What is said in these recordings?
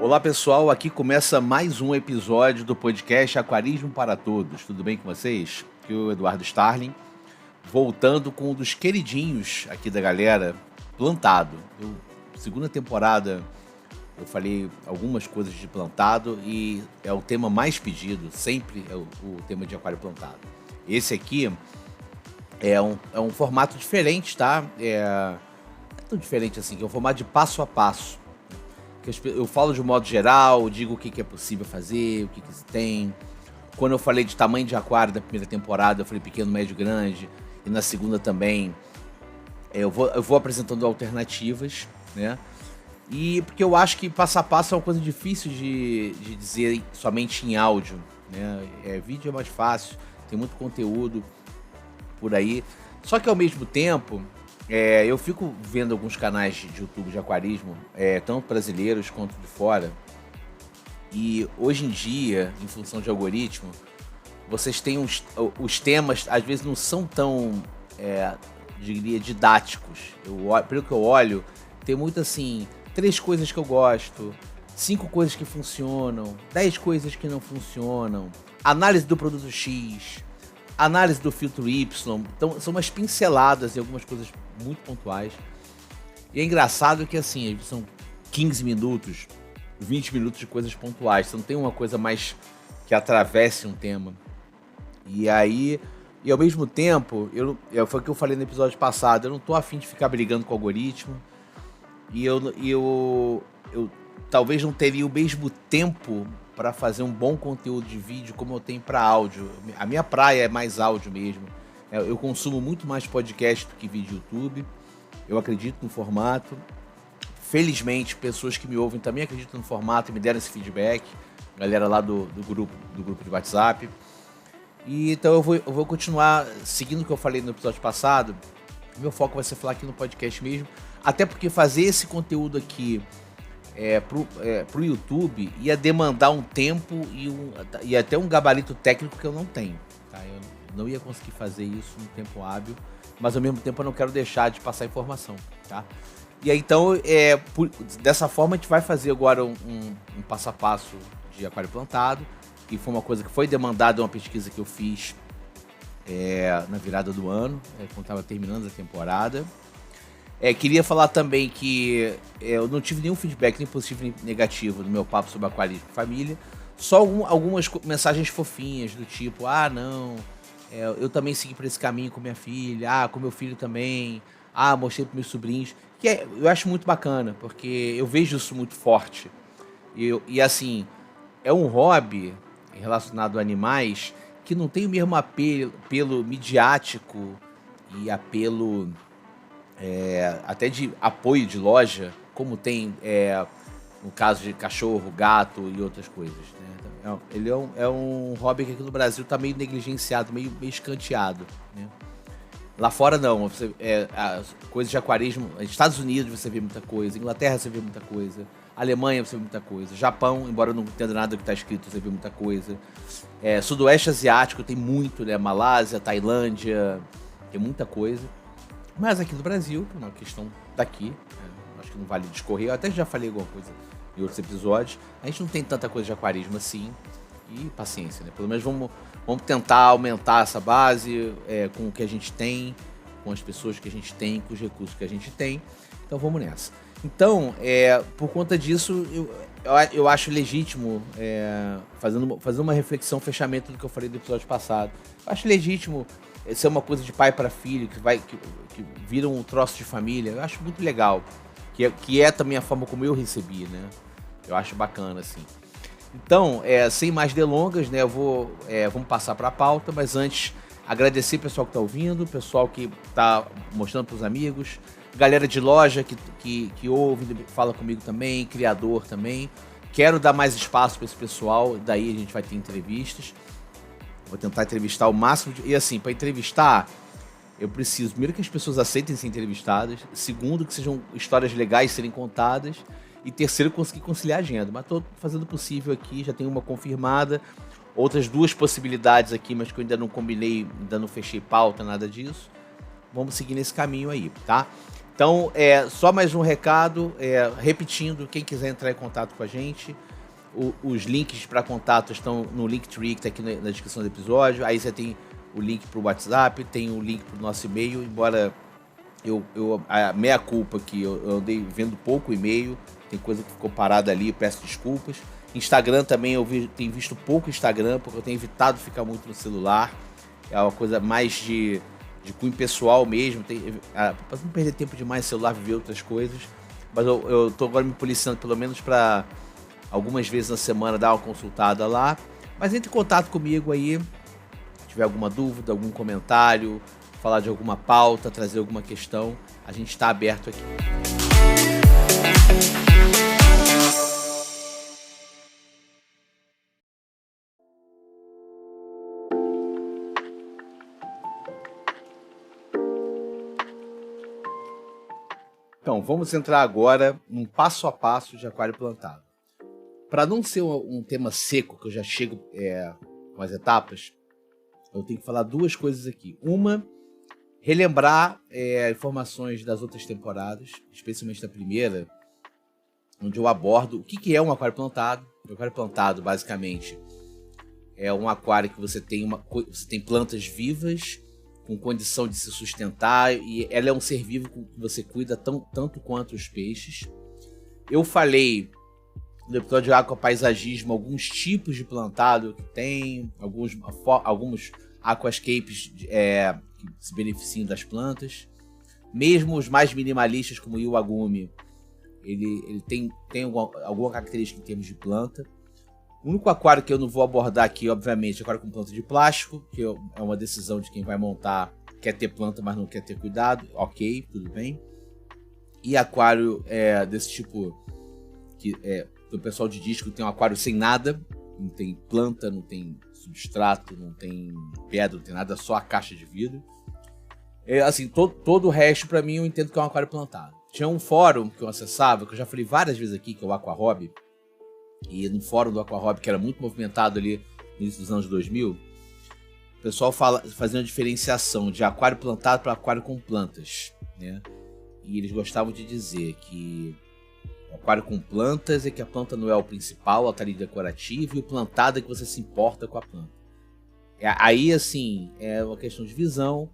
Olá pessoal, aqui começa mais um episódio do podcast Aquarismo para Todos. Tudo bem com vocês? Aqui é o Eduardo Starling, voltando com um dos queridinhos aqui da galera, Plantado. Segunda temporada eu falei algumas coisas de plantado e é o tema mais pedido, sempre é o tema de aquário plantado. Esse aqui é um formato diferente, tá? Não é tão diferente assim, é um formato de passo a passo. Eu falo de um modo geral, digo o que é possível fazer, o que se tem. Quando eu falei de tamanho de aquário da primeira temporada, eu falei pequeno, médio, grande. E na segunda também, eu vou apresentando alternativas, né? E porque eu acho que passo a passo é uma coisa difícil de dizer somente em áudio, né? Vídeo é mais fácil, tem muito conteúdo por aí. Só que ao mesmo tempo, eu fico vendo alguns canais de YouTube de aquarismo, tanto brasileiros quanto de fora. E hoje em dia, em função de algoritmo, vocês têm os temas, às vezes não são tão, diria, didáticos. Pelo que eu olho, tem muito assim, 3 coisas que eu gosto, 5 coisas que funcionam, 10 coisas que não funcionam, análise do produto X, análise do filtro Y. Então, são umas pinceladas e algumas coisas muito pontuais. E é engraçado que, assim, são 15 minutos, 20 minutos de coisas pontuais. Você não tem uma coisa mais que atravesse um tema. E aí, e ao mesmo tempo, foi o que eu falei no episódio passado, eu não tô afim de ficar brigando com o algoritmo. E eu talvez não teria o mesmo tempo para fazer um bom conteúdo de vídeo como eu tenho para áudio. A minha praia é mais áudio mesmo. Eu consumo muito mais podcast do que vídeo YouTube. Eu acredito no formato. Felizmente, pessoas que me ouvem também acreditam no formato e me deram esse feedback. Galera lá do grupo de WhatsApp. E então eu vou continuar seguindo o que eu falei no episódio passado. Meu foco vai ser falar aqui no podcast mesmo. Até porque fazer esse conteúdo aqui pro YouTube ia demandar um tempo e até um gabarito técnico que eu não tenho. Tá? Eu não ia conseguir fazer isso no tempo hábil, mas ao mesmo tempo eu não quero deixar de passar informação. Tá? E aí então, dessa forma a gente vai fazer agora um passo a passo de aquário plantado, que foi uma coisa que foi demandada, uma pesquisa que eu fiz na virada do ano, quando estava terminando a temporada. Queria falar também que eu não tive nenhum feedback, nem positivo nem negativo, no meu papo sobre aquarismo e família. Só algumas mensagens fofinhas, do tipo, não, eu também segui por esse caminho com minha filha, com meu filho também, mostrei para meus sobrinhos. Que eu acho muito bacana, porque eu vejo isso muito forte. E assim, é um hobby relacionado a animais que não tem o mesmo apelo midiático e apelo até de apoio de loja, como tem no caso de cachorro, gato e outras coisas, né? Ele é um hobby que aqui no Brasil está meio negligenciado, meio escanteado, né? Lá fora não, as coisas de aquarismo, nos Estados Unidos você vê muita coisa, Inglaterra você vê muita coisa, Alemanha você vê muita coisa, Japão, embora eu não entenda nada do que está escrito, você vê muita coisa, Sudoeste Asiático tem muito, né? Malásia, Tailândia, tem muita coisa. Mas aqui no Brasil, por uma questão daqui, acho que não vale discorrer, eu até já falei alguma coisa em outros episódios, a gente não tem tanta coisa de aquarismo assim, e paciência, né? Pelo menos vamos tentar aumentar essa base com o que a gente tem, com as pessoas que a gente tem, com os recursos que a gente tem, então vamos nessa. Então, por conta disso, eu acho legítimo, fazendo uma reflexão, fechamento do que eu falei do episódio passado, eu acho legítimo ser uma coisa de pai para filho, que vira um troço de família. Eu acho muito legal, que é também a forma como eu recebi, né? Eu acho bacana, assim. Então, sem mais delongas, né? Vamos passar para a pauta, mas antes, agradecer o pessoal que está ouvindo, o pessoal que está mostrando para os amigos, galera de loja que ouve, fala comigo também, criador também. Quero dar mais espaço para esse pessoal, daí a gente vai ter entrevistas. Vou tentar entrevistar o máximo E assim, para entrevistar, eu preciso, primeiro, que as pessoas aceitem ser entrevistadas. Segundo, que sejam histórias legais serem contadas. E terceiro, conseguir conciliar a agenda. Mas estou fazendo o possível aqui, já tenho uma confirmada. outras duas possibilidades aqui, mas que eu ainda não combinei, ainda não fechei pauta, nada disso. Vamos seguir nesse caminho aí, tá? Então, só mais um recado, repetindo, quem quiser entrar em contato com a gente, os links para contato estão no Linktree, que está aqui na descrição do episódio. Aí você tem o link para o WhatsApp, tem o link para o nosso e-mail, embora a meia culpa que eu andei vendo pouco e-mail, tem coisa que ficou parada ali, eu peço desculpas. Instagram também, tenho visto pouco Instagram, porque eu tenho evitado ficar muito no celular. É uma coisa mais de cunho pessoal mesmo, para não perder tempo demais no celular, viver outras coisas. Mas eu tô agora me policiando pelo menos para algumas vezes na semana dar uma consultada lá. Mas entre em contato comigo aí, se tiver alguma dúvida, algum comentário, falar de alguma pauta, trazer alguma questão, a gente está aberto aqui. Então, vamos entrar agora num passo a passo de aquário plantado. Para não ser um tema seco, que eu já chego com as etapas, eu tenho que falar duas coisas aqui. Uma, relembrar informações das outras temporadas, especialmente da primeira, onde eu abordo o que é um aquário plantado. O aquário plantado, basicamente, é um aquário que você tem plantas vivas, com condição de se sustentar, e ela é um ser vivo que você cuida tanto quanto os peixes. Eu falei no episódio de aquapaisagismo alguns tipos de plantado que tem, alguns aquascapes que se beneficiam das plantas. Mesmo os mais minimalistas, como o Iwagumi, ele tem alguma característica em termos de planta. O único aquário que eu não vou abordar aqui, obviamente, é aquário com planta de plástico, que é uma decisão de quem vai montar, quer ter planta, mas não quer ter cuidado. Ok, tudo bem. E aquário desse tipo, que o pessoal de disco tem um aquário sem nada, não tem planta, não tem substrato, não tem pedra, não tem nada, só a caixa de vidro. Assim, todo o resto, pra mim, eu entendo que é um aquário plantado. Tinha um fórum que eu acessava, que eu já falei várias vezes aqui, que é o Aquahobby. E no fórum do Aquahobby, que era muito movimentado ali no início dos anos 2000, o pessoal fazia uma diferenciação de aquário plantado para aquário com plantas, né? E eles gostavam de dizer que o aquário com plantas é que a planta não é o principal, ela tá ali decorativa, e o plantado é que você se importa com a planta. Aí, assim, é uma questão de visão.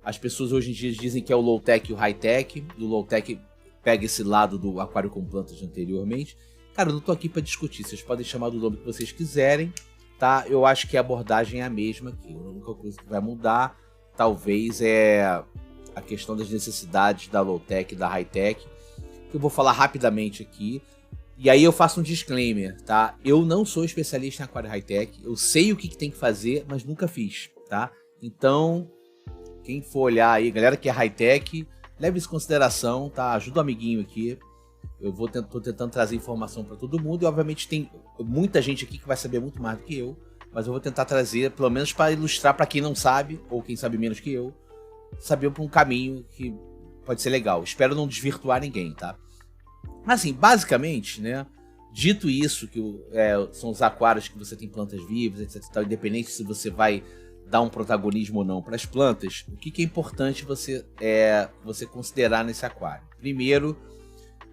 As pessoas hoje em dia dizem que é o low-tech e o high-tech. Do low-tech pega esse lado do aquário com plantas de anteriormente. Cara, eu não tô aqui para discutir, vocês podem chamar do nome que vocês quiserem, tá? Eu acho que a abordagem é a mesma aqui. A única coisa que vai mudar, talvez, é a questão das necessidades da low-tech e da high-tech, que eu vou falar rapidamente aqui. E aí eu faço um disclaimer, tá? Eu não sou especialista em aquário high-tech, eu sei o que tem que fazer, mas nunca fiz, tá? Então, quem for olhar aí, galera que é high-tech, leve isso em consideração, tá? Ajuda o amiguinho aqui. Eu tô tentando trazer informação para todo mundo, e obviamente tem muita gente aqui que vai saber muito mais do que eu, mas eu vou tentar trazer, pelo menos para ilustrar para quem não sabe, ou quem sabe menos que eu, saber um caminho que pode ser legal. Espero não desvirtuar ninguém, tá? Assim, basicamente, né, dito isso, que são os aquários que você tem plantas vivas, etc, tal, independente se você vai dar um protagonismo ou não para as plantas, o que é importante você considerar nesse aquário? Primeiro,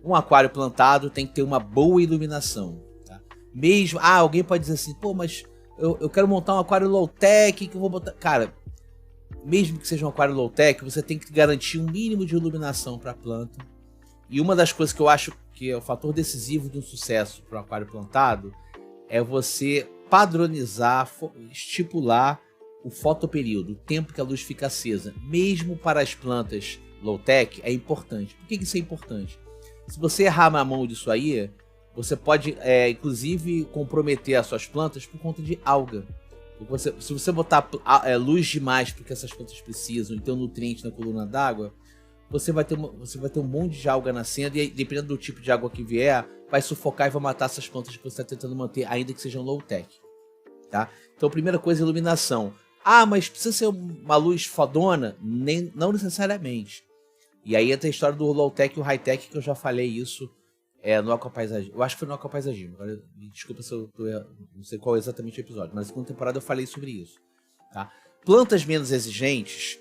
um aquário plantado tem que ter uma boa iluminação, tá? Mesmo, alguém pode dizer assim, pô, mas eu quero montar um aquário low-tech, que eu vou botar... Cara, mesmo que seja um aquário low-tech, você tem que garantir um mínimo de iluminação para a planta. E uma das coisas que eu acho que é o fator decisivo de um sucesso para um aquário plantado é você padronizar, estipular o fotoperíodo, o tempo que a luz fica acesa. Mesmo para as plantas low-tech é importante. Por que isso é importante? Se você errar na mão disso aí, você pode, inclusive, comprometer as suas plantas por conta de alga. Se você botar luz demais porque essas plantas precisam e ter um nutriente na coluna d'água, você vai ter um monte de alga nascendo e, dependendo do tipo de água que vier, vai sufocar e vai matar essas plantas que você está tentando manter, ainda que sejam low-tech. Tá? Então, a primeira coisa é iluminação. Mas precisa ser uma luz fodona? Não necessariamente. E aí entra a história do low-tech e o high-tech, que eu já falei isso no Aquapaisagismo. Eu acho que foi no Aquapaisagismo. Agora, me desculpa se eu tô errando, não sei qual é exatamente o episódio, mas na segunda temporada eu falei sobre isso. Tá? Plantas menos exigentes,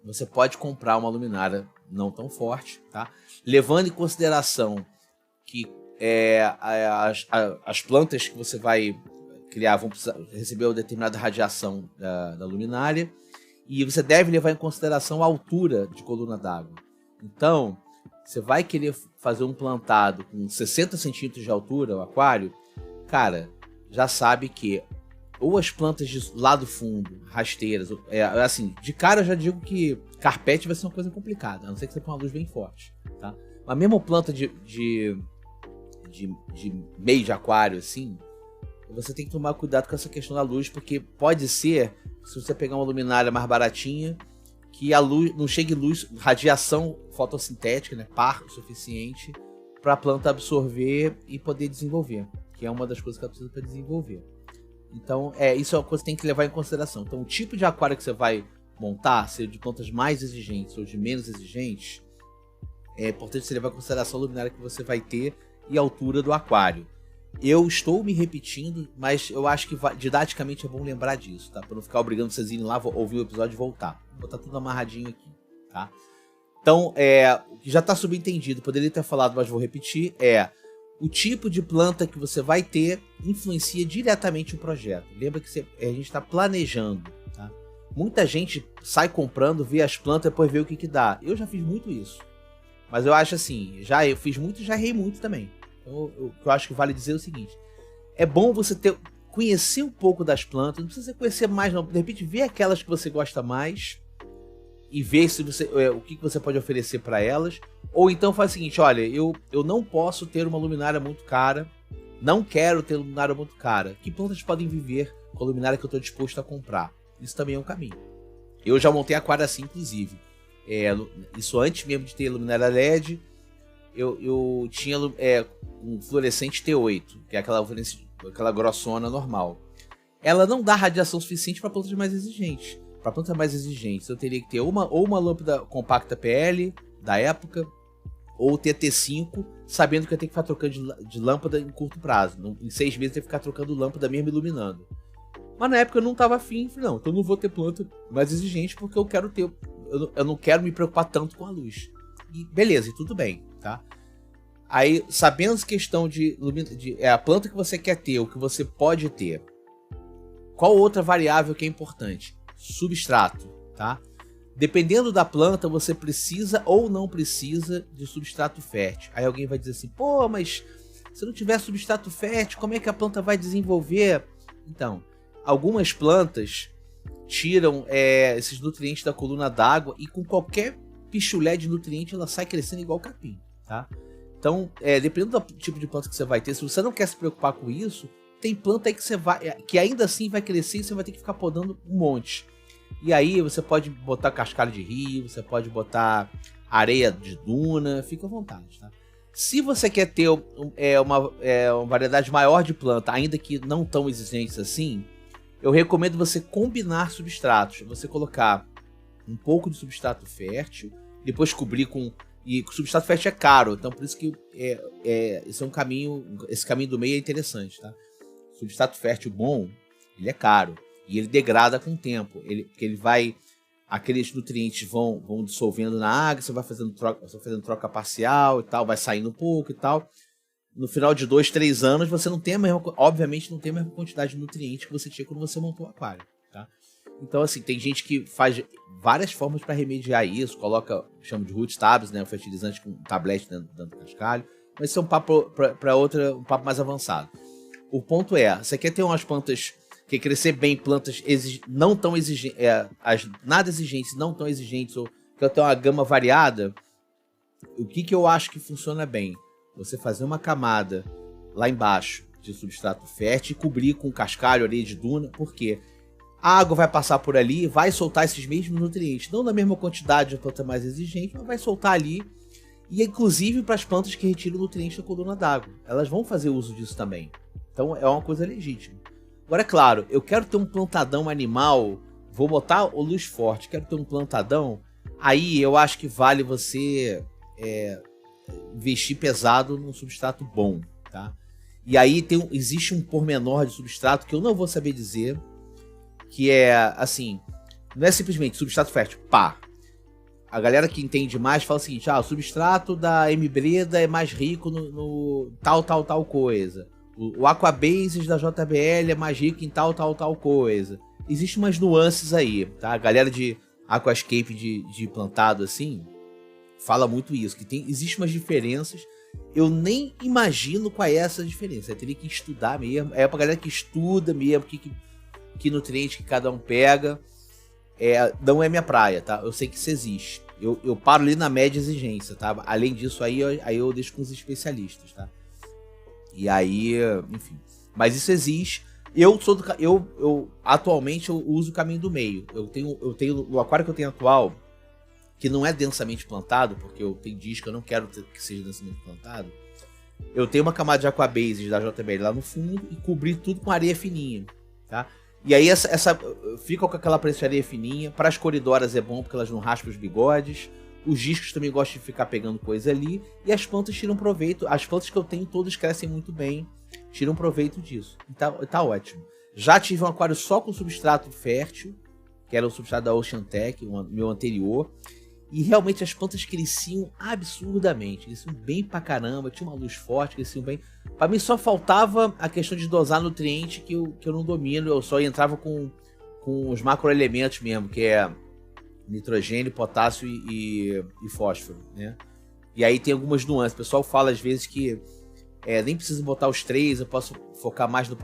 você pode comprar uma luminária não tão forte, tá? Levando em consideração que as plantas que você vai criar vão precisar receber uma determinada radiação da luminária, e você deve levar em consideração a altura de coluna d'água. Então, você vai querer fazer um plantado com 60 centímetros de altura, o aquário, cara, já sabe que ou as plantas de lá do fundo, rasteiras, assim, de cara eu já digo que carpete vai ser uma coisa complicada, a não ser que você ponha uma luz bem forte, tá? Mas mesmo planta de meio de aquário, assim, você tem que tomar cuidado com essa questão da luz, porque pode ser, se você pegar uma luminária mais baratinha, que a luz não chegue luz, radiação fotossintética, né, par o suficiente para a planta absorver e poder desenvolver, que é uma das coisas que ela precisa para desenvolver. Então, isso é uma coisa que tem que levar em consideração. Então, o tipo de aquário que você vai montar, seja de plantas mais exigentes ou de menos exigentes, é importante você levar em consideração a luminária que você vai ter e a altura do aquário. Eu estou me repetindo, mas eu acho que didaticamente é bom lembrar disso, tá? Para não ficar obrigando vocês a irem lá, ouvir o episódio e voltar. Vou botar tudo amarradinho aqui, tá? Então, o que já está subentendido, poderia ter falado, mas vou repetir, o tipo de planta que você vai ter influencia diretamente o projeto. Lembra que a gente está planejando, tá? Muita gente sai comprando, vê as plantas e depois vê o que dá. Eu já fiz muito isso. Mas eu acho assim, eu fiz muito e já errei muito também. Então, o que eu acho que vale dizer é o seguinte: é bom você conhecer um pouco das plantas, não precisa conhecer mais não, de repente ver aquelas que você gosta mais e ver se o que você pode oferecer para elas, ou então faz o seguinte: olha, eu não posso ter uma luminária muito cara, não quero ter luminária muito cara, que plantas podem viver com a luminária que eu estou disposto a comprar? Isso também é um caminho. Eu já montei aquário assim, inclusive, isso antes mesmo de ter luminária LED. Eu tinha um fluorescente T8, que é aquela grossona normal. Ela não dá radiação suficiente para plantas mais exigentes. Para plantas mais exigentes, eu teria que ter ou uma lâmpada compacta PL da época, ou ter T5, sabendo que eu tenho que ficar trocando de lâmpada em curto prazo. Em 6 meses eu tenho que ficar trocando lâmpada mesmo iluminando. Mas na época eu não estava afim, falei, não, então eu não vou ter planta mais exigente porque eu quero ter. Eu não quero me preocupar tanto com a luz. E beleza, e tudo bem, tá? Aí, sabendo a questão de a planta que você quer ter, o que você pode ter, qual outra variável que é importante? Substrato, tá? Dependendo da planta, você precisa ou não precisa de substrato fértil. Aí alguém vai dizer assim, pô, mas se não tiver substrato fértil, como é que a planta vai desenvolver? Então, algumas plantas tiram esses nutrientes da coluna d'água e com qualquer pichulé de nutriente ela sai crescendo igual capim, tá? Então, dependendo do tipo de planta que você vai ter, se você não quer se preocupar com isso, tem planta aí que ainda assim vai crescer e você vai ter que ficar podando um monte. E aí você pode botar cascalho de rio, você pode botar areia de duna, fica à vontade, tá? Se você quer ter uma variedade maior de planta, ainda que não tão exigentes assim, eu recomendo você combinar substratos. Você colocar um pouco de substrato fértil, depois cobrir com... E o substrato fértil é caro, então por isso que esse é um caminho, esse caminho do meio é interessante, tá? O substrato fértil bom, ele é caro e ele degrada com o tempo, porque ele vai, aqueles nutrientes vão dissolvendo na água, você vai fazendo troca parcial e tal, vai saindo um pouco e tal. No final de 2, 3 anos você não tem obviamente não tem a mesma quantidade de nutrientes que você tinha quando você montou o aquário, tá? Então, assim, tem gente que faz várias formas para remediar isso, chama de root tabs, né, o fertilizante com tablete dentro do cascalho, mas isso é um papo para um papo mais avançado. O ponto você quer ter umas plantas, quer crescer bem, plantas não tão exigentes, as nada exigentes, não tão exigentes, ou quer ter uma gama variada, o que eu acho que funciona bem? Você fazer uma camada lá embaixo de substrato fértil e cobrir com cascalho, areia de duna, porque a água vai passar por ali e vai soltar esses mesmos nutrientes. Não na mesma quantidade de planta mais exigente, mas vai soltar ali. E inclusive para as plantas que retiram nutrientes da coluna d'água. Elas vão fazer uso disso também. Então é uma coisa legítima. Agora, é claro, eu quero ter um plantadão animal, vou botar o luz forte, quero ter um plantadão. Aí eu acho que vale você investir pesado num substrato bom, tá? E aí existe um pormenor de substrato que eu não vou saber dizer, que é, assim, não é simplesmente substrato fértil, pá. A galera que entende mais fala o seguinte, o substrato da M-Breda é mais rico no tal coisa. O Aquabases da JBL é mais rico em tal coisa. Existem umas nuances aí, tá? A galera de Aquascape de plantado, assim, fala muito isso, que existem umas diferenças. Eu nem imagino qual é essa diferença. Eu teria que estudar mesmo. É pra galera que estuda mesmo, que nutriente que cada um pega. Não é minha praia, tá? Eu sei que isso existe. Eu paro ali na média exigência, tá? Além disso, aí eu deixo com os especialistas, tá? E aí, enfim. Mas isso existe. Atualmente eu uso o caminho do meio. Eu tenho o aquário que eu tenho atual, que não é densamente plantado, porque eu tenho disco que eu não quero que seja densamente plantado. Eu tenho uma camada de Aquabases da JBL lá no fundo e cobri tudo com areia fininha, tá? E aí fica com aquela preço de areia fininha. Para as coridoras é bom porque elas não raspam os bigodes. Os discos também gostam de ficar pegando coisa ali. E as plantas tiram proveito. As plantas que eu tenho todas crescem muito bem. Tiram proveito disso. Tá ótimo. Já tive um aquário só com substrato fértil, que era o substrato da Oceantec, o meu anterior. E realmente as plantas cresciam absurdamente. Cresciam bem pra caramba. Tinha uma luz forte, cresciam bem. Pra mim só faltava a questão de dosar nutriente que eu não domino. Eu só entrava com os macroelementos mesmo, que é nitrogênio, potássio e fósforo, né? E aí tem algumas nuances. O pessoal fala às vezes que nem preciso botar os três, eu posso focar mais no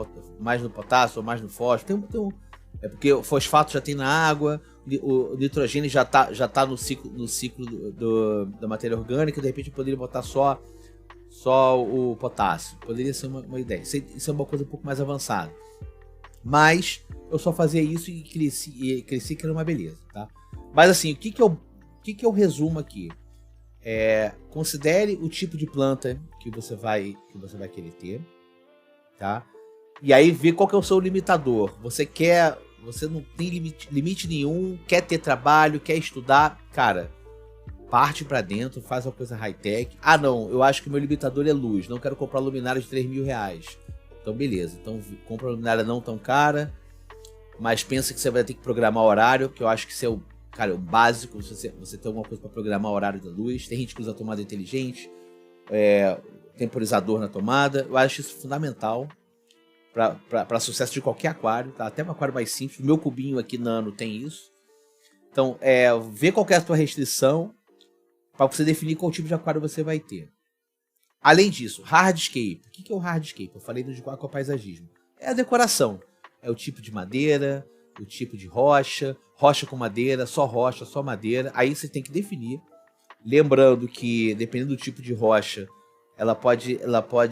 potássio ou mais no fósforo. É porque o fosfato já tem na água, o nitrogênio já tá no ciclo da matéria orgânica, de repente eu poderia botar só o potássio. Poderia ser uma ideia. Isso é uma coisa um pouco mais avançada. Mas eu só fazia isso e cresci que era uma beleza, tá? Mas assim, o que eu resumo aqui? Considere o tipo de planta que você vai querer ter, tá? E aí ver qual que é o seu limitador. Você não tem limite nenhum, quer ter trabalho, quer estudar, cara, parte pra dentro, faz uma coisa high-tech. Não, eu acho que o meu limitador é luz, não quero comprar luminária de R$3.000. Então beleza, então compra uma luminária não tão cara, mas pensa que você vai ter que programar horário, que eu acho que isso é o básico, você tem alguma coisa para programar o horário da luz. Tem gente que usa tomada inteligente, temporizador na tomada. Eu acho isso fundamental para sucesso de qualquer aquário, tá? Até um aquário mais simples. O meu cubinho aqui Nano tem isso. Então, ver qual que é a tua restrição para você definir qual tipo de aquário você vai ter. Além disso, hardscape. O que é o hardscape? Eu falei do aquapaisagismo. É a decoração. É o tipo de madeira, o tipo de rocha com madeira, só madeira. Aí você tem que definir. Lembrando que, dependendo do tipo de rocha, ela pode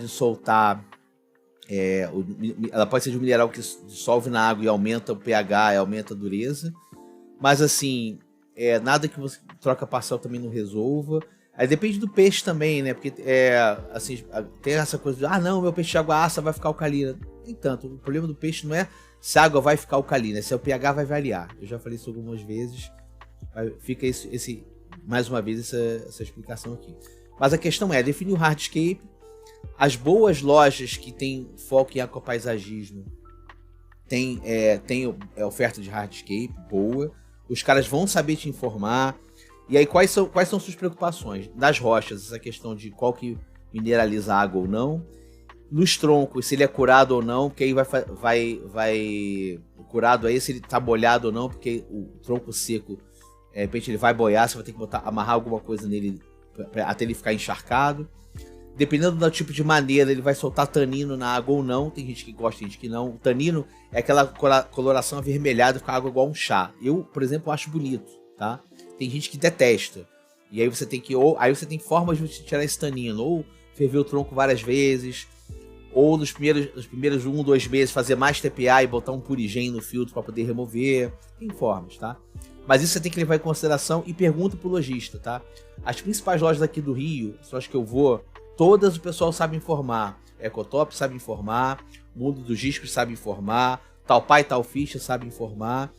soltar... ela pode ser de um mineral que dissolve na água e aumenta o pH, aumenta a dureza. Mas assim, nada que você troca parcial também não resolva. Aí depende do peixe também, né? Porque assim, tem essa coisa de, não, meu peixe de água ácida vai ficar alcalina. Nem tanto, o problema do peixe não é se a água vai ficar alcalina, se o pH vai variar. Eu já falei isso algumas vezes. Fica mais uma vez essa explicação aqui. Mas a questão é definir o hardscape. As boas lojas que tem foco em aquapaisagismo tem oferta de hardscape boa. Os caras vão saber te informar. E aí, quais são suas preocupações? Das rochas, essa questão de qual que mineraliza a água ou não. Nos troncos, se ele é curado ou não, porque aí vai curado aí se ele tá molhado ou não, porque o tronco seco, de repente ele vai boiar, você vai ter que amarrar alguma coisa nele até ele ficar encharcado. Dependendo do tipo de maneira, ele vai soltar tanino na água ou não. Tem gente que gosta, tem gente que não. O tanino é aquela coloração avermelhada com a água igual um chá. Eu, por exemplo, acho bonito, tá? Tem gente que detesta. E aí você tem formas de tirar esse tanino. Ou ferver o tronco várias vezes. Ou nos primeiros 1 ou 2 meses fazer mais TPA e botar um purigem no filtro para poder remover. Tem formas, tá? Mas isso você tem que levar em consideração e pergunta pro lojista, tá? As principais lojas aqui do Rio, são as que eu vou, todas o pessoal sabe informar. Ecotop sabe informar. Mundo dos Discos sabe informar. Tal Pai, Tal Ficha sabe informar.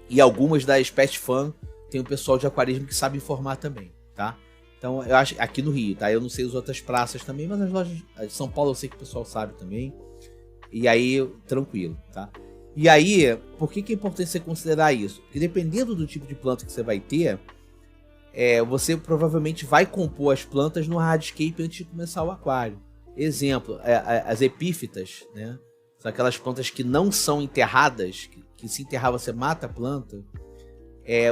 E algumas das Pet Fan tem um pessoal de aquarismo que sabe informar também, tá? Então, eu acho aqui no Rio, tá? Eu não sei as outras praças também, mas as lojas de São Paulo eu sei que o pessoal sabe também. E aí, tranquilo, tá? E aí, por que é importante você considerar isso? Porque dependendo do tipo de planta que você vai ter, você provavelmente vai compor as plantas no hardscape antes de começar o aquário. Exemplo, as epífitas, né? São aquelas plantas que não são enterradas, que se enterrar você mata a planta.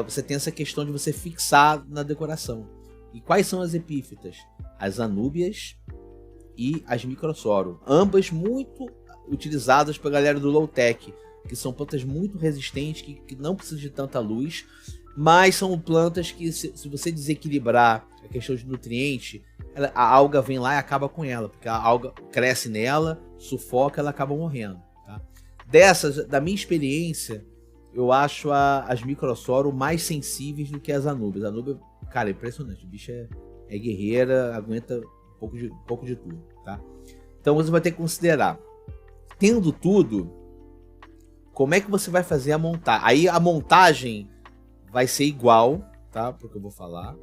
Você tem essa questão de você fixar na decoração. E quais são as epífitas? As anúbias e as microsoro. Ambas muito utilizadas pela galera do low-tech, que são plantas muito resistentes, que não precisam de tanta luz, mas são plantas que, se você desequilibrar a questão de nutriente, a alga vem lá e acaba com ela, porque a alga cresce nela, sufoca, ela acaba morrendo. Tá? Dessas, da minha experiência, eu acho as microsoro mais sensíveis do que as anúbias. A anúbia, cara, é impressionante. A bicha é guerreira, aguenta um pouco de tudo. Tá? Então você vai ter que considerar. Tendo tudo, como é que você vai fazer a montagem? Aí a montagem vai ser igual, tá? Porque eu vou falar.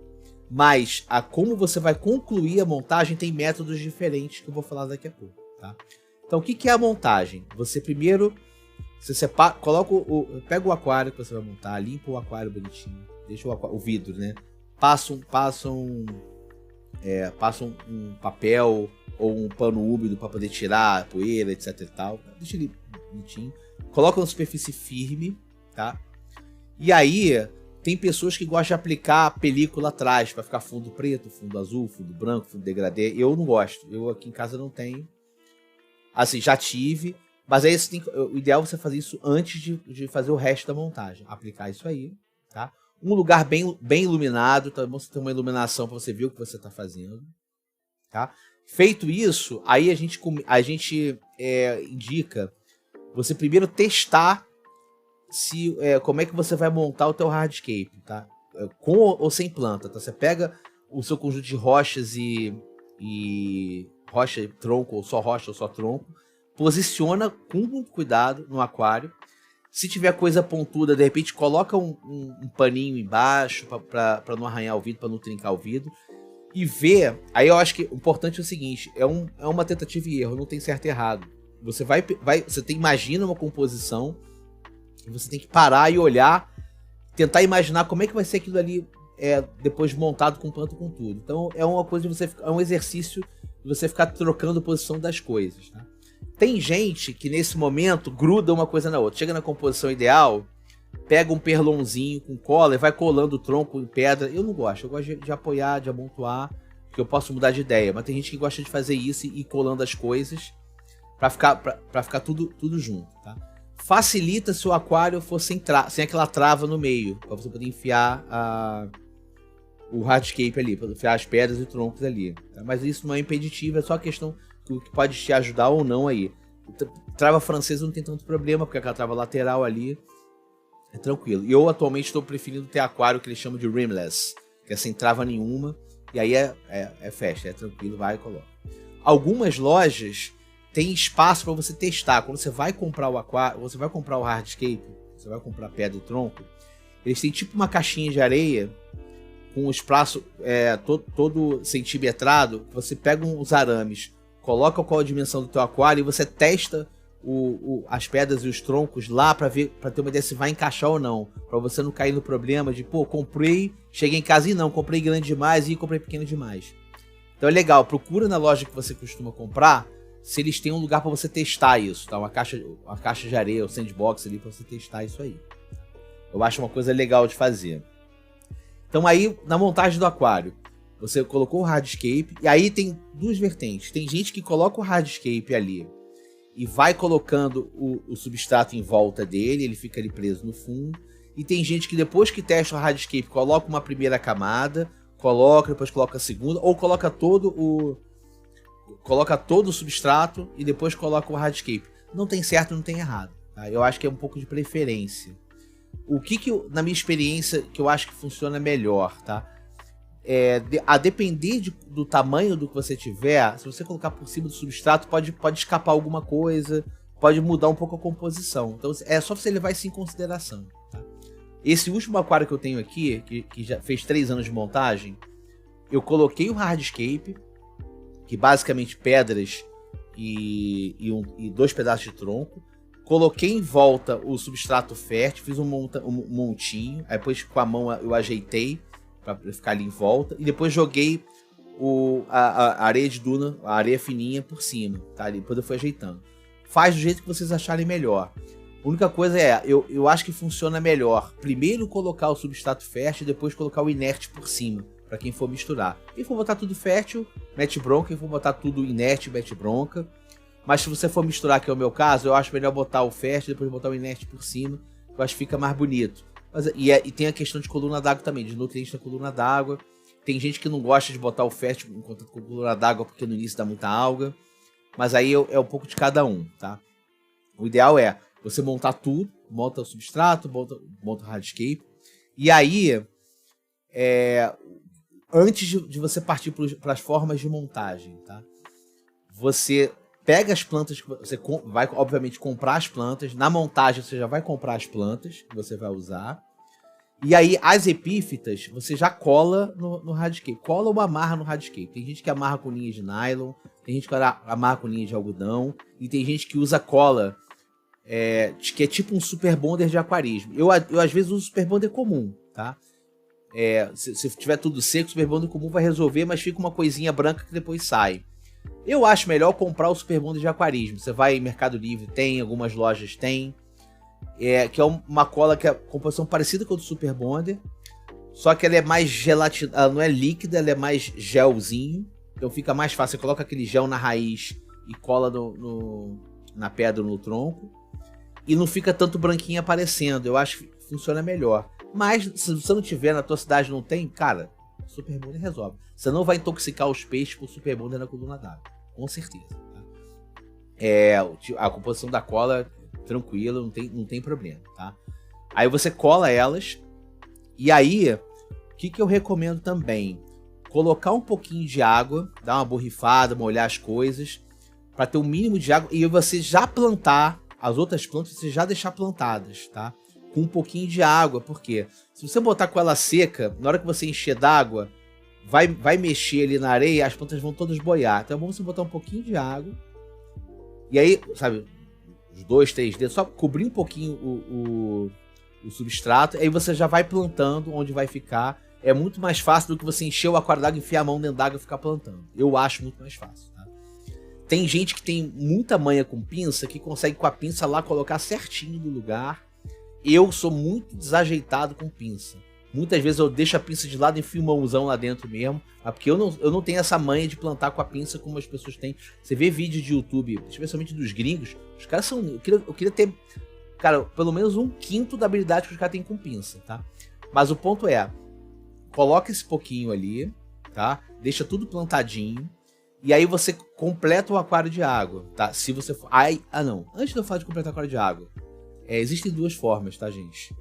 Mas como você vai concluir a montagem tem métodos diferentes que eu vou falar daqui a pouco, tá? Então o que é a montagem? Você primeiro pega o aquário que você vai montar, limpa o aquário bonitinho, deixa o vidro, né? Passa um papel ou um pano úmido para poder tirar a poeira, etc e tal. Deixa ele bonitinho. Coloca uma superfície firme, tá? E aí, tem pessoas que gostam de aplicar película atrás para ficar fundo preto, fundo azul, fundo branco, fundo degradê. Eu não gosto. Eu aqui em casa não tenho. Assim, já tive. Mas aí o ideal é você fazer isso antes de fazer o resto da montagem. Aplicar isso aí, tá? Um lugar bem iluminado. Então é bom você ter uma iluminação para você ver o que você está fazendo, tá? Feito isso, aí a gente indica você primeiro testar como é que você vai montar o teu hardscape, tá? Com ou sem planta, tá? Você pega o seu conjunto de rochas e rocha e tronco, ou só tronco, posiciona com muito cuidado no aquário. Se tiver coisa pontuda, de repente coloca um paninho embaixo para não arranhar o vidro, para não trincar o vidro. E ver, aí eu acho que o importante é o seguinte, é uma tentativa e erro, não tem certo e errado. Você imagina uma composição, você tem que parar e olhar, tentar imaginar como é que vai ser aquilo ali depois montado com planta, com tudo. Então é uma coisa é um exercício de você ficar trocando posição das coisas, tá? Tem gente que nesse momento gruda uma coisa na outra. Chega na composição ideal, pega um perlonzinho com cola e vai colando o tronco em pedra. Eu não gosto, eu gosto de apoiar, de amontoar, porque eu posso mudar de ideia. Mas tem gente que gosta de fazer isso e ir colando as coisas pra ficar tudo junto, tá? Facilita se o aquário for sem aquela trava no meio, pra você poder enfiar o hardscape ali, para enfiar as pedras e troncos ali, tá? Mas isso não é impeditivo, é só a questão que pode te ajudar ou não aí. Trava francesa não tem tanto problema, porque aquela trava lateral ali é tranquilo. E eu atualmente estou preferindo ter aquário que eles chamam de rimless, que é sem trava nenhuma, e aí é festa, é tranquilo, vai e coloca. Algumas lojas têm espaço para você testar. Quando você vai comprar o aquário, você vai comprar o hardscape, você vai comprar pedra e tronco, eles têm tipo uma caixinha de areia com o espaço todo centimetrado. Você pega uns arames, coloca qual a dimensão do teu aquário e você testa as pedras e os troncos lá para ter uma ideia se vai encaixar ou não, para você não cair no problema de comprei, cheguei em casa e não, comprei grande demais e comprei pequeno demais. Então é legal, procura na loja que você costuma comprar se eles têm um lugar para você testar isso, tá? Uma caixa de areia, o sandbox ali para você testar isso aí. Eu acho uma coisa legal de fazer. Então aí, na montagem do aquário, você colocou o hardscape, e aí tem duas vertentes. Tem gente que coloca o hardscape ali e vai colocando o substrato em volta dele, ele fica ali preso no fundo. E tem gente que depois que testa o hardscape, coloca uma primeira camada, depois coloca a segunda, ou coloca todo o substrato e depois coloca o hardscape. Não tem certo, não tem errado, tá? Eu acho que é um pouco de preferência. O que na minha experiência, que eu acho que funciona melhor, tá? A depender do tamanho do que você tiver, se você colocar por cima do substrato, pode escapar alguma coisa, pode mudar um pouco a composição. Então é só você levar isso em consideração, tá? Esse último aquário que eu tenho aqui, que já fez 3 anos de montagem, eu coloquei o hardscape, que basicamente pedras e 2 pedaços de tronco. Coloquei em volta o substrato fértil, fiz um montinho, aí depois com a mão eu ajeitei para ficar ali em volta, e depois joguei a areia de duna, a areia fininha por cima, tá? Depois eu fui ajeitando. Faz do jeito que vocês acharem melhor. A única coisa eu acho que funciona melhor primeiro colocar o substrato fértil e depois colocar o inerte por cima, para quem for misturar. Quem for botar tudo fértil, mete bronca, quem for botar tudo inerte, mete bronca. Mas se você for misturar, que é o meu caso, eu acho melhor botar o fértil e depois botar o inerte por cima, eu acho que fica mais bonito. E tem a questão de coluna d'água também, de nutrientes na coluna d'água. Tem gente que não gosta de botar o fértil em contato com a coluna d'água porque no início dá muita alga. Mas aí é um pouco de cada um, tá? O ideal é você montar tudo, monta o substrato, monta o hardscape. E aí, antes de você partir para as formas de montagem, tá? Você pega as plantas, você vai obviamente comprar as plantas. Na montagem você já vai comprar as plantas que você vai usar. E aí as epífitas você já cola no hardscape. Cola ou amarra no hardscape. Tem gente que amarra com linhas de nylon, tem gente que amarra com linhas de algodão, e tem gente que usa cola, que é tipo um super bonder de aquarismo. Eu às vezes uso super bonder comum, tá? Se tiver tudo seco, o super bonder comum vai resolver, mas fica uma coisinha branca que depois sai. Eu acho melhor comprar o super bonder de aquarismo. Você vai em Mercado Livre, tem, algumas lojas tem. Que é uma cola que é composição parecida com a do super bonder, só que ela é mais gelatina, ela não é líquida, ela é mais gelzinho, então fica mais fácil. Você coloca aquele gel na raiz e cola na pedra ou no tronco, e não fica tanto branquinho aparecendo. Eu acho que funciona melhor. Mas se você não tiver, na tua cidade não tem, cara, super bonder resolve. Você não vai intoxicar os peixes com super bonder na coluna d'água, com certeza, tá? A composição da cola tranquilo, não tem problema, tá? Aí você cola elas, e aí o que eu recomendo também? Colocar um pouquinho de água, dar uma borrifada, molhar as coisas, para ter um mínimo de água, e você já plantar as outras plantas, você já deixar plantadas, tá? Com um pouquinho de água, porque se você botar com ela seca, na hora que você encher d'água, vai mexer ali na areia, as plantas vão todas boiar. Então é bom você botar um pouquinho de água, e aí, sabe, os 2, 3 dedos, só cobrir um pouquinho o substrato, aí você já vai plantando onde vai ficar. É muito mais fácil do que você encher o aquário d'água, enfiar a mão dentro d'água e ficar plantando. Eu acho muito mais fácil, tá? Tem gente que tem muita manha com pinça, que consegue com a pinça lá colocar certinho no lugar. Eu sou muito desajeitado com pinça. Muitas vezes eu deixo a pinça de lado e enfio mãozão lá dentro mesmo, porque eu não tenho essa manha de plantar com a pinça como as pessoas têm. Você vê vídeos de YouTube, especialmente dos gringos, os caras são... Eu queria ter, cara, pelo menos 1/5 da habilidade que os caras têm com pinça, tá? Mas o ponto é, coloca esse pouquinho ali, tá? Deixa tudo plantadinho, e aí você completa o aquário de água, tá? Se você for... não, antes de eu falar de completar o aquário de água, existem 2 formas, tá, gente?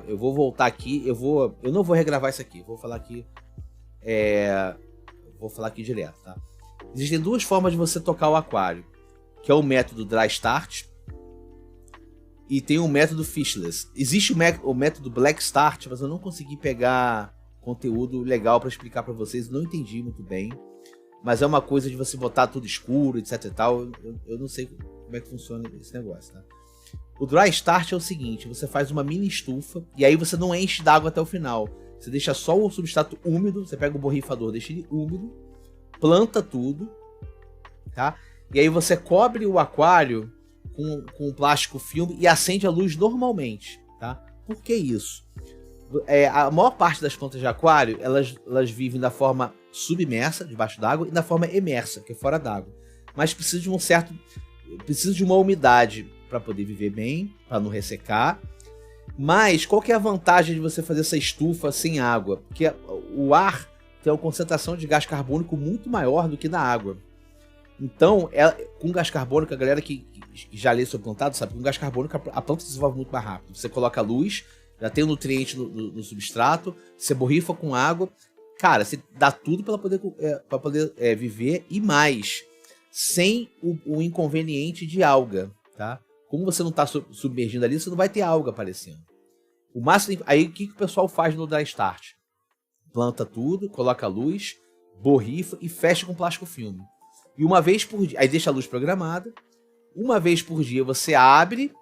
Eu vou voltar aqui, eu não vou regravar isso aqui, vou falar aqui direto, tá? Existem 2 formas de você tocar o aquário, que é o método Dry Start e tem o método Fishless. Existe o método Black Start, mas eu não consegui pegar conteúdo legal para explicar para vocês, não entendi muito bem, mas é uma coisa de você botar tudo escuro, etc e tal. Eu não sei como é que funciona esse negócio, tá? O Dry Start é o seguinte, você faz uma mini estufa e aí você não enche d'água até o final. Você deixa só o substrato úmido, você pega o borrifador, deixa ele úmido, planta tudo, tá? E aí você cobre o aquário com plástico filme e acende a luz normalmente, tá? Por que isso? A maior parte das plantas de aquário, elas vivem da forma submersa, debaixo d'água, e da forma emersa, que é fora d'água. Mas precisa de uma umidade para poder viver bem, para não ressecar. Mas qual que é a vantagem de você fazer essa estufa sem água? Porque o ar tem uma concentração de gás carbônico muito maior do que na água. Então, com gás carbônico, a galera que já lê sobre plantado sabe que com gás carbônico a planta se desenvolve muito mais rápido. Você coloca luz, já tem o nutriente no substrato, você borrifa com água. Cara, você dá tudo para poder viver, e mais, sem o inconveniente de alga, tá? Como você não está submergindo ali, você não vai ter alga aparecendo. O máximo, aí o que o pessoal faz no Dry Start? Planta tudo, coloca luz, borrifa e fecha com plástico filme. E uma vez por dia, aí deixa a luz programada, uma vez por dia você abre,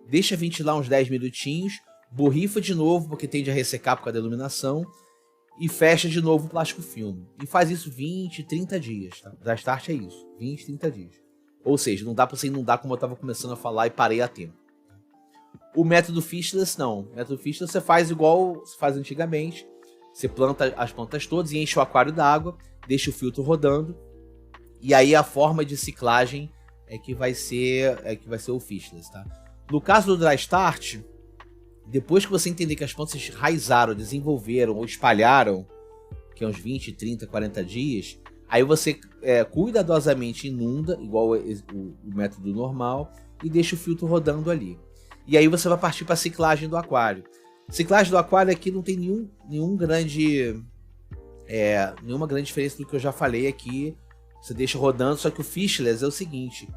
deixa ventilar uns 10 minutinhos, borrifa de novo, porque tende a ressecar por causa da iluminação, e fecha de novo o plástico filme. E faz isso 20, 30 dias, tá? Dry Start é isso, 20, 30 dias. Ou seja, não dá pra você inundar como eu estava começando a falar e parei a tempo. O método Fishless não. O método Fishless você faz igual se faz antigamente. Você planta as plantas todas e enche o aquário d'água, deixa o filtro rodando. E aí a forma de ciclagem é que vai ser o Fishless, tá? No caso do Dry Start, depois que você entender que as plantas raizaram, desenvolveram ou espalharam, que é uns 20, 30, 40 dias, aí você cuidadosamente inunda, igual o método normal, e deixa o filtro rodando ali. E aí você vai partir para a ciclagem do aquário. Ciclagem do aquário aqui não tem nenhuma grande diferença do que eu já falei aqui. Você deixa rodando, só que o Fishless é o seguinte.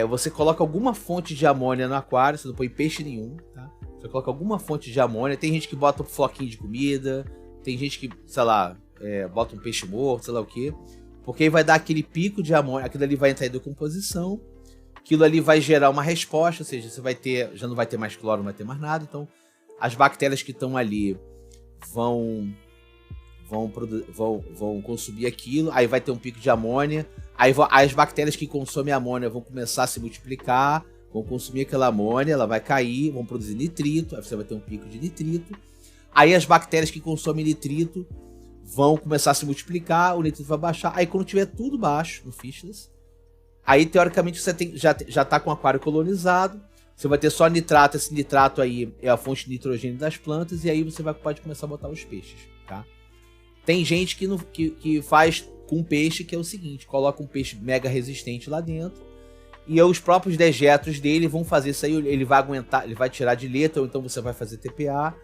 Você coloca alguma fonte de amônia no aquário, você não põe peixe nenhum, tá? Você coloca alguma fonte de amônia. Tem gente que bota um floquinho de comida, tem gente que, sei lá, bota um peixe morto, sei lá o que. Porque aí vai dar aquele pico de amônia, aquilo ali vai entrar em decomposição. Aquilo ali vai gerar uma resposta, ou seja, você vai ter, já não vai ter mais cloro, não vai ter mais nada. Então, as bactérias que estão ali vão consumir aquilo. Aí vai ter um pico de amônia. Aí as bactérias que consomem amônia vão começar a se multiplicar, vão consumir aquela amônia, ela vai cair, vão produzir nitrito. Aí você vai ter um pico de nitrito. Aí as bactérias que consomem nitrito vão começar a se multiplicar, o nitrito vai baixar. Aí quando tiver tudo baixo no Fishless, aí, teoricamente, você já tá com o aquário colonizado. Você vai ter só nitrato. Esse nitrato aí é a fonte de nitrogênio das plantas. E aí você pode começar a botar os peixes, tá? Tem gente que faz com peixe, que é o seguinte. Coloca um peixe mega resistente lá dentro. E os próprios dejetos dele vão fazer isso aí. Ele vai aguentar, ele vai tirar de letra. Ou então você vai fazer TPA.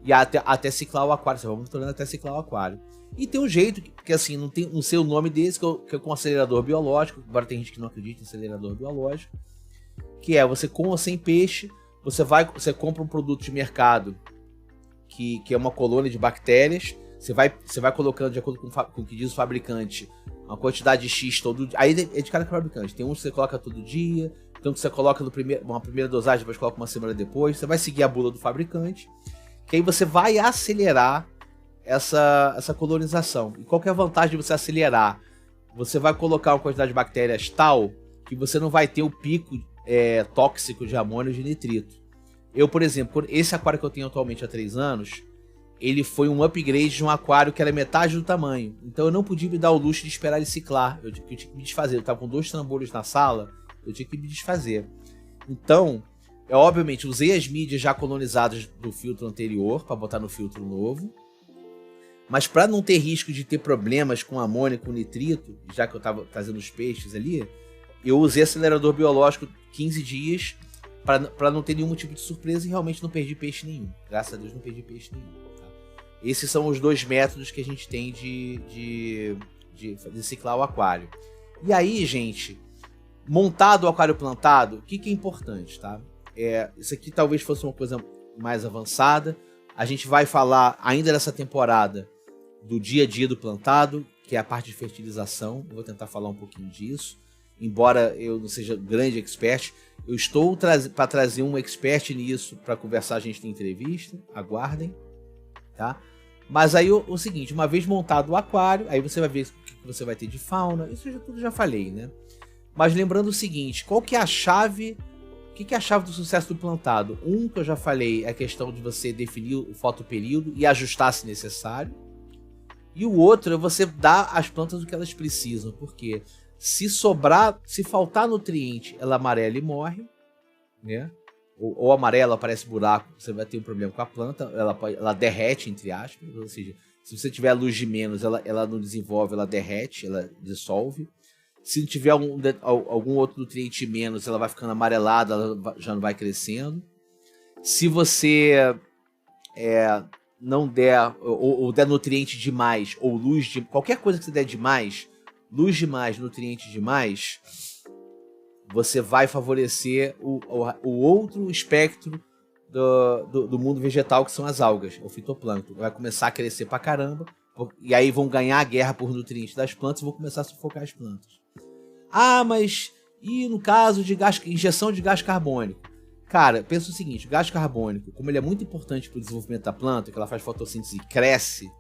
E até ciclar o aquário. Você vai monitorando até ciclar o aquário. E tem um jeito que assim, não sei o nome desse, que é com acelerador biológico. Agora tem gente que não acredita em acelerador biológico. Que é você com ou sem peixe, você compra um produto de mercado que é uma colônia de bactérias. Você vai colocando, de acordo com o que diz o fabricante, uma quantidade de X todo dia. Aí é de cada fabricante. Tem uns que você coloca todo dia, tem um que você coloca uma primeira dosagem, depois coloca uma semana depois. Você vai seguir a bula do fabricante. Que aí você vai acelerar essa colonização. E qual que é a vantagem de você acelerar? Você vai colocar uma quantidade de bactérias tal que você não vai ter o pico tóxico de amônio e de nitrito. Eu, por exemplo, esse aquário que eu tenho atualmente há 3 anos, ele foi um upgrade de um aquário que era metade do tamanho. Então eu não podia me dar o luxo de esperar ele ciclar. Eu tinha que me desfazer. Eu estava com 2 trambolhos na sala, eu tinha que me desfazer. Então, obviamente, usei as mídias já colonizadas do filtro anterior para botar no filtro novo. Mas para não ter risco de ter problemas com amônia e com nitrito, já que eu estava trazendo os peixes ali, eu usei acelerador biológico 15 dias para não ter nenhum tipo de surpresa e realmente não perdi peixe nenhum. Graças a Deus não perdi peixe nenhum. Tá? Esses são os 2 métodos que a gente tem de ciclar o aquário. E aí, gente, montado o aquário plantado, o que é importante, tá? Isso aqui talvez fosse uma coisa mais avançada. A gente vai falar ainda nessa temporada do dia a dia do plantado, que é a parte de fertilização. Eu vou tentar falar um pouquinho disso. Embora eu não seja grande expert, eu estou para trazer um expert nisso para conversar, a gente tem entrevista, aguardem, tá? Mas aí o seguinte, uma vez montado o aquário, aí você vai ver o que você vai ter de fauna, isso eu tudo já falei, né? Mas lembrando o seguinte, qual que é a chave, o que é a chave do sucesso do plantado? Que eu já falei, é a questão de você definir o fotoperíodo e ajustar se necessário. E o outro é você dar às plantas o que elas precisam, porque se faltar nutriente, ela amarela e morre, né? Ou amarela, aparece buraco, você vai ter um problema com a planta, ela derrete, entre aspas, ou seja, se você tiver luz de menos, ela não desenvolve, ela derrete, ela dissolve. Se não tiver algum outro nutriente menos, ela vai ficando amarelada, ela já não vai crescendo. Se você não der, ou der nutriente demais, ou luz de qualquer coisa que você der demais, luz demais, nutriente demais, você vai favorecer o outro espectro do mundo vegetal, que são as algas, o fitoplâncton. Vai começar a crescer pra caramba, E aí vão ganhar a guerra por nutrientes das plantas e vão começar a sufocar as plantas. Mas e no caso de injeção de gás carbônico? Cara, pensa o seguinte, o gás carbônico, como ele é muito importante para o desenvolvimento da planta, que ela faz fotossíntese e cresce,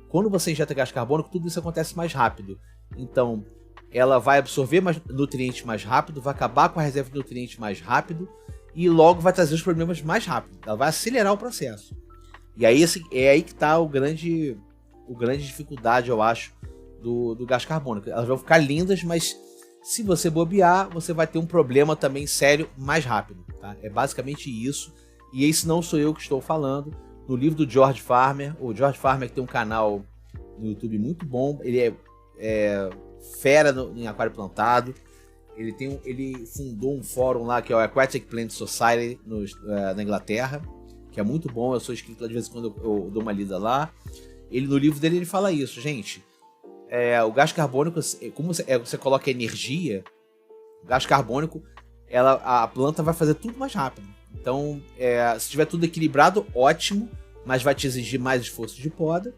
quando você injeta gás carbônico, tudo isso acontece mais rápido. Então, ela vai absorver mais nutrientes mais rápido, vai acabar com a reserva de nutrientes mais rápido e logo vai trazer os problemas mais rápido. Ela vai acelerar o processo. E aí é aí que está o grande dificuldade, eu acho, do gás carbônico. Elas vão ficar lindas, mas se você bobear, você vai ter um problema também sério mais rápido. Tá? É basicamente isso. E esse não sou eu que estou falando. No livro do George Farmer, o George Farmer que tem um canal no YouTube muito bom, ele é fera em aquário plantado. Ele fundou um fórum lá que é o Aquatic Plant Society na Inglaterra, que é muito bom. Eu sou inscrito lá de vez em quando, eu dou uma lida lá. No livro dele ele fala isso, gente. O gás carbônico, como você coloca energia, o gás carbônico, a planta vai fazer tudo mais rápido. Então, se tiver tudo equilibrado, ótimo, mas vai te exigir mais esforço de poda.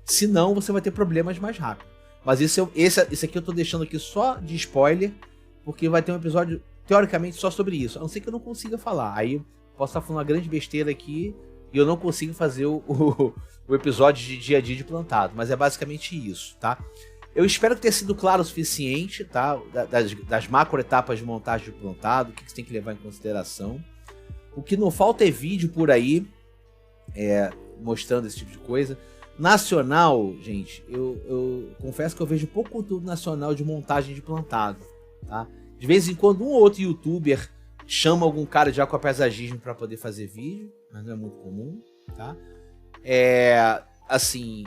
Se não, você vai ter problemas mais rápido. Mas esse aqui eu tô deixando aqui só de spoiler, porque vai ter um episódio, teoricamente, só sobre isso. A não ser que eu não consiga falar. Aí posso estar falando uma grande besteira aqui e eu não consigo fazer o episódio de dia a dia de plantado. Mas é basicamente isso, tá? Eu espero que tenha sido claro o suficiente, tá? Das macro etapas de montagem de plantado, o que você tem que levar em consideração. O que não falta é vídeo por aí, mostrando esse tipo de coisa. Nacional, gente, eu confesso que eu vejo pouco conteúdo nacional de montagem de plantado, tá? De vez em quando um ou outro youtuber chama algum cara de aquapaisagismo para poder fazer vídeo, mas não é muito comum, tá? Assim,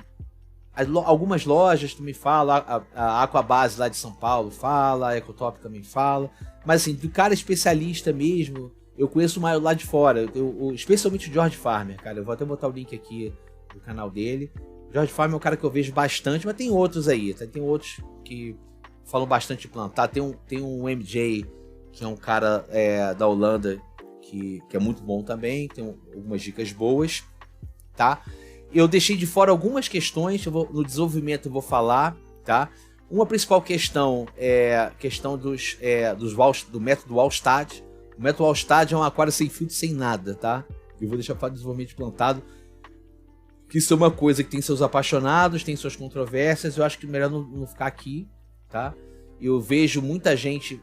algumas lojas também falam, a Aquabase lá de São Paulo fala, a Ecotop também fala, mas assim, do cara especialista mesmo, eu conheço mais lá de fora, especialmente o George Farmer, cara, eu vou até botar o link aqui do canal dele. O George Farmer é um cara que eu vejo bastante, mas tem outros aí, tá? Tem outros que falam bastante de plantar, tem um MJ, que é um cara da Holanda, que é muito bom também, tem algumas dicas boas, tá? Eu deixei de fora algumas questões, no desenvolvimento eu vou falar, tá? Uma principal questão é a questão do método Wallstad. O método Wallstad é um aquário sem filtro, sem nada, tá? Eu vou deixar para o desenvolvimento de plantado, que isso é uma coisa que tem seus apaixonados, tem suas controvérsias, eu acho que é melhor não ficar aqui, tá? Eu vejo muita gente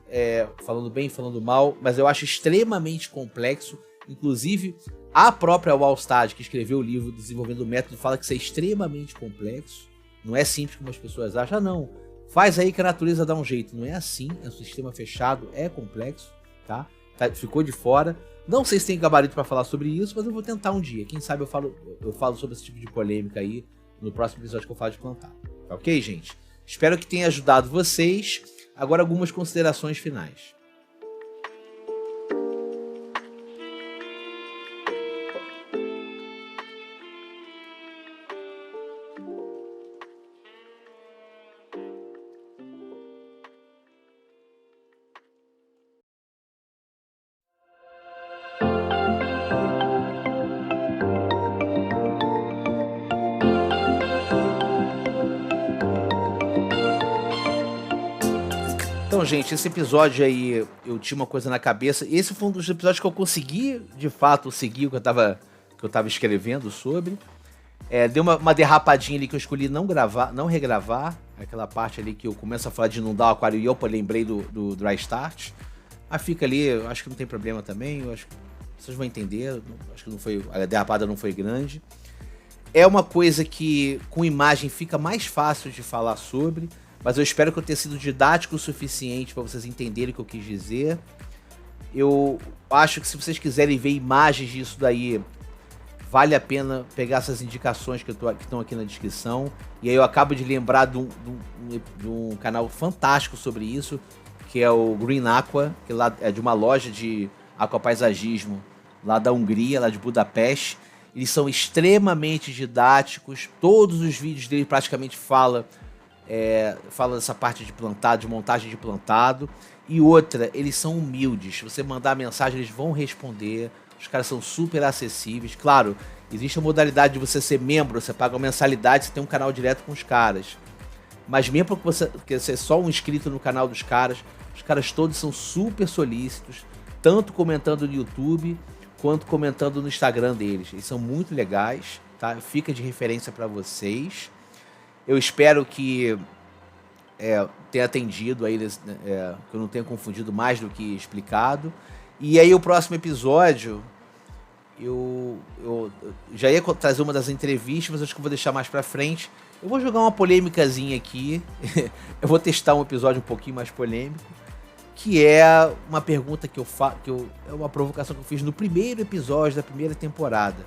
falando bem, falando mal, mas eu acho extremamente complexo. Inclusive, a própria Wallstad, que escreveu o livro Desenvolvendo o Método, fala que isso é extremamente complexo. Não é simples como as pessoas acham. Não, faz aí que a natureza dá um jeito. Não é assim, é um sistema fechado, é complexo, tá? Ficou de fora. Não sei se tem gabarito para falar sobre isso, mas eu vou tentar um dia. Quem sabe eu falo sobre esse tipo de polêmica aí no próximo episódio que eu falo de plantar. Tá ok, gente? Espero que tenha ajudado vocês. Agora algumas considerações finais. Então, gente, esse episódio aí, eu tinha uma coisa na cabeça. Esse foi um dos episódios que eu consegui, de fato, seguir o que eu tava escrevendo sobre. Deu uma derrapadinha ali que eu escolhi não regravar. Aquela parte ali que eu começo a falar de inundar o aquário e eu lembrei do Dry Start. Mas fica ali, eu acho que não tem problema também. Eu acho que vocês vão entender. Acho que a derrapada não foi grande. É uma coisa que com imagem fica mais fácil de falar sobre. Mas eu espero que eu tenha sido didático o suficiente para vocês entenderem o que eu quis dizer. Eu acho que se vocês quiserem ver imagens disso daí, vale a pena pegar essas indicações que estão aqui na descrição. E aí eu acabo de lembrar de um canal fantástico sobre isso, que é o Green Aqua, que lá é de uma loja de aquapaisagismo lá da Hungria, lá de Budapeste. Eles são extremamente didáticos, todos os vídeos dele praticamente fala dessa parte de plantado, de montagem de plantado. E outra, eles são humildes. Se você mandar mensagem, eles vão responder. Os caras são super acessíveis. Claro Existe a modalidade de você ser membro, você paga uma mensalidade, você tem um canal direto com os caras. Mas mesmo que você é só um inscrito no canal dos caras, os caras todos são super solícitos, tanto comentando no YouTube, quanto comentando no Instagram deles. Eles são muito legais, tá? Fica de referência para vocês. Eu espero que tenha atendido aí, que eu não tenha confundido mais do que explicado. E aí o próximo episódio, eu já ia trazer uma das entrevistas, mas acho que eu vou deixar mais pra frente. Eu vou jogar uma polêmicazinha aqui. Eu vou testar um episódio um pouquinho mais polêmico, que é uma pergunta que eu faço, é uma provocação que eu fiz no primeiro episódio da primeira temporada,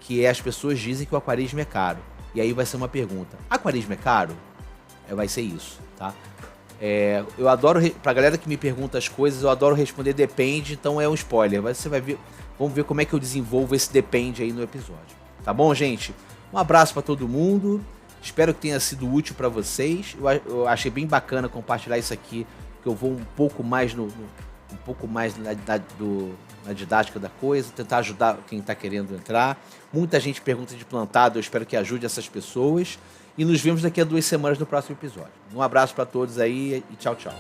que é: as pessoas dizem que o aquarismo é caro. E aí vai ser uma pergunta: aquarismo é caro? Vai ser isso, tá? Eu adoro, pra galera que me pergunta as coisas, eu adoro responder depende, então é um spoiler. Você vai ver, vamos ver como é que eu desenvolvo esse depende aí no episódio. Tá bom, gente? Um abraço pra todo mundo. Espero que tenha sido útil pra vocês. Eu achei bem bacana compartilhar isso aqui, que eu vou um pouco mais na didática da coisa, tentar ajudar quem tá querendo entrar. Muita gente pergunta de plantado, eu espero que ajude essas pessoas. E nos vemos daqui a 2 semanas no próximo episódio. Um abraço para todos aí e tchau, tchau.